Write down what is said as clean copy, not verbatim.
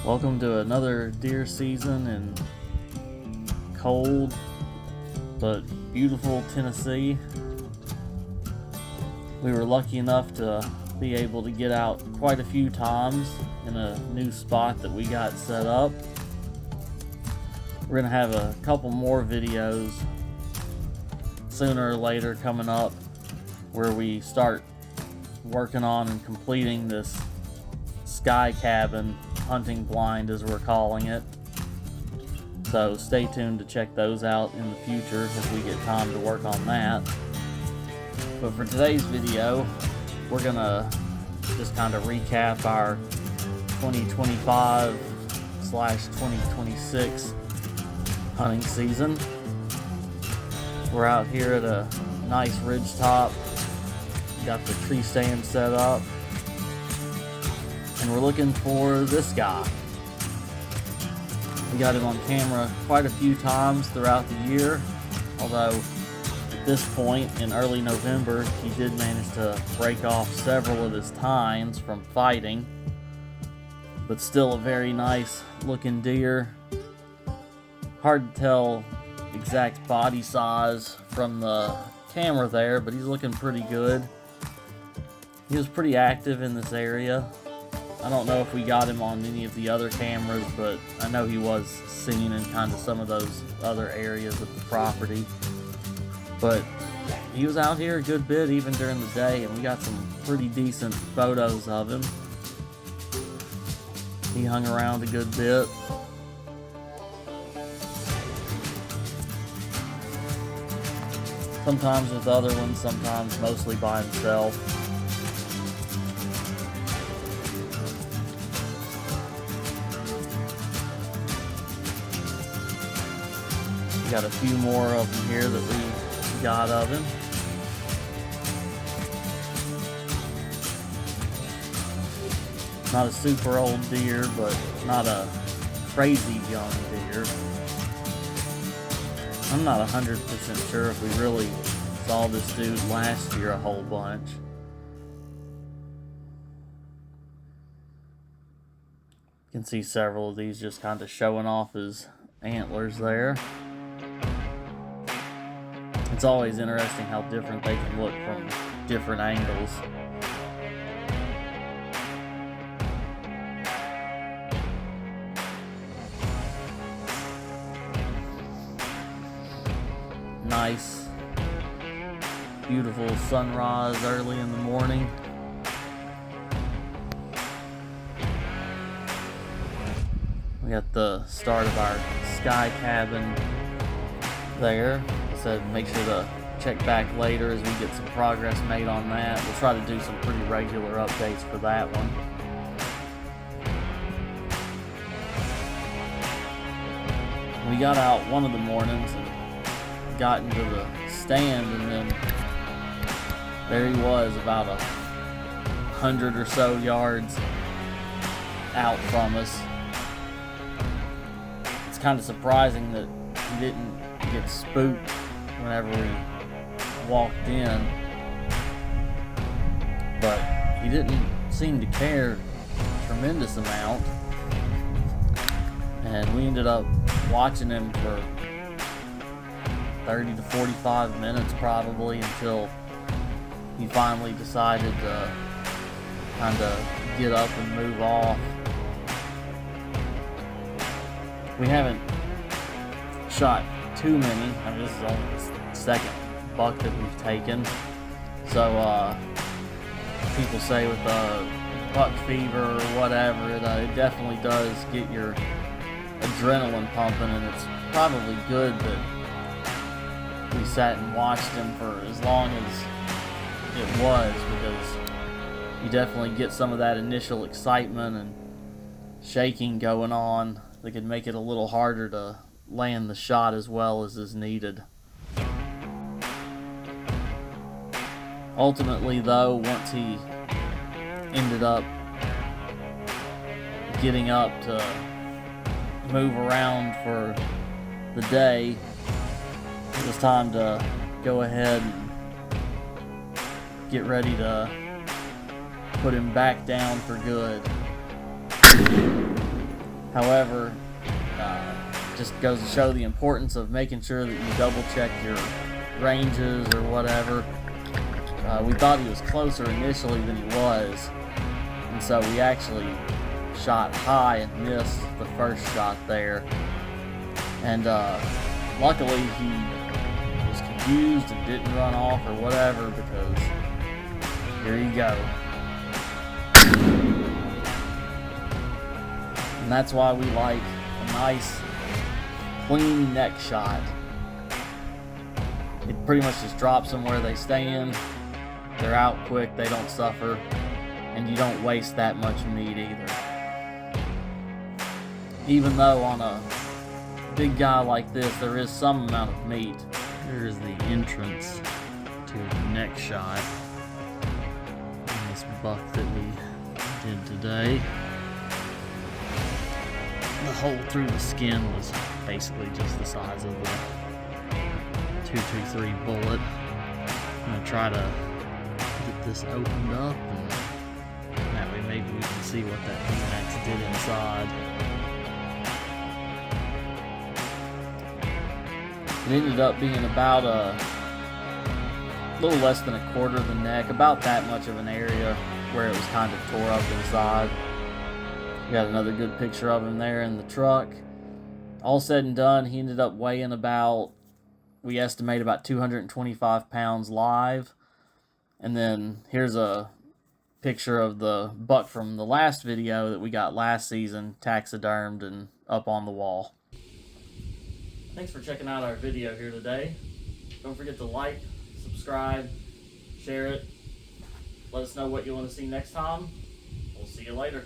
Welcome to another deer season in cold but beautiful Tennessee. We were lucky enough to be able to get out quite a few times in a new spot that we got set up. We're gonna have a couple more videos sooner or later coming up where we start working on and completing this sky cabin hunting blind, as we're calling it. So stay tuned to check those out in the future as we get time to work on that. But for today's video, we're gonna just kind of recap our 2025/2026 hunting season. We're out here at a nice ridge top. Got the tree stand set up. And we're looking for this guy. We got him on camera quite a few times throughout the year, although at this point in early November he did manage to break off several of his tines from fighting, but still a very nice looking deer. Hard to tell exact body size from the camera there, but he's looking pretty good. He was pretty active in this area. I don't know if we got him on any of the other cameras, but I know he was seen in kind of some of those other areas of the property. But he was out here a good bit even during the day, and we got some pretty decent photos of him. He hung around a good bit. Sometimes with other ones, sometimes mostly by himself. We got a few more of them here that we got of him. Not a super old deer, but not a crazy young deer. I'm not 100% sure if we really saw this dude last year a whole bunch. You can see several of these just kind of showing off his antlers there. It's always interesting how different they can look from different angles. Nice, beautiful sunrise early in the morning. We got the start of our sky cabin there. Said make sure to check back later as we get some progress made on that. We'll try to do some pretty regular updates for that one. We got out one of the mornings and got into the stand, and then there he was about 100 or so yards out from us. It's kind of surprising that he didn't get spooked whenever we walked in, but he didn't seem to care a tremendous amount, and we ended up watching him for 30 to 45 minutes probably until he finally decided to kind of get up and move off. We haven't shot too many. I mean, this is only the second buck that we've taken. So people say with buck fever or whatever, it definitely does get your adrenaline pumping, and it's probably good that we sat and watched him for as long as it was, because you definitely get some of that initial excitement and shaking going on that could make it a little harder to land the shot as well as is needed. Ultimately though, once he ended up getting up to move around for the day, it was time to go ahead and get ready to put him back down for good. However, just goes to show the importance of making sure that you double check your ranges or whatever. We thought he was closer initially than he was, and so we actually shot high and missed the first shot there. And luckily he was confused and didn't run off or whatever, because here you go. And that's why we like a nice clean neck shot. It pretty much just drops them where they stand. They're out quick, they don't suffer, and you don't waste that much meat either. Even though on a big guy like this, there is some amount of meat. Here's the entrance to the neck shot on this buck that we did today. The hole through the skin was basically just the size of the 223 bullet. I'm going to try to get this opened up, and that way maybe we can see what that VMAX did inside. It ended up being about a little less than a quarter of the neck, about that much of an area where it was kind of tore up inside. We got another good picture of him there in the truck. All said and done, he ended up weighing about, we estimate about 225 pounds live. And then here's a picture of the buck from the last video that we got last season, taxidermed and up on the wall. Thanks for checking out our video here today. Don't forget to like, subscribe, share it. Let us know what you want to see next time. We'll see you later.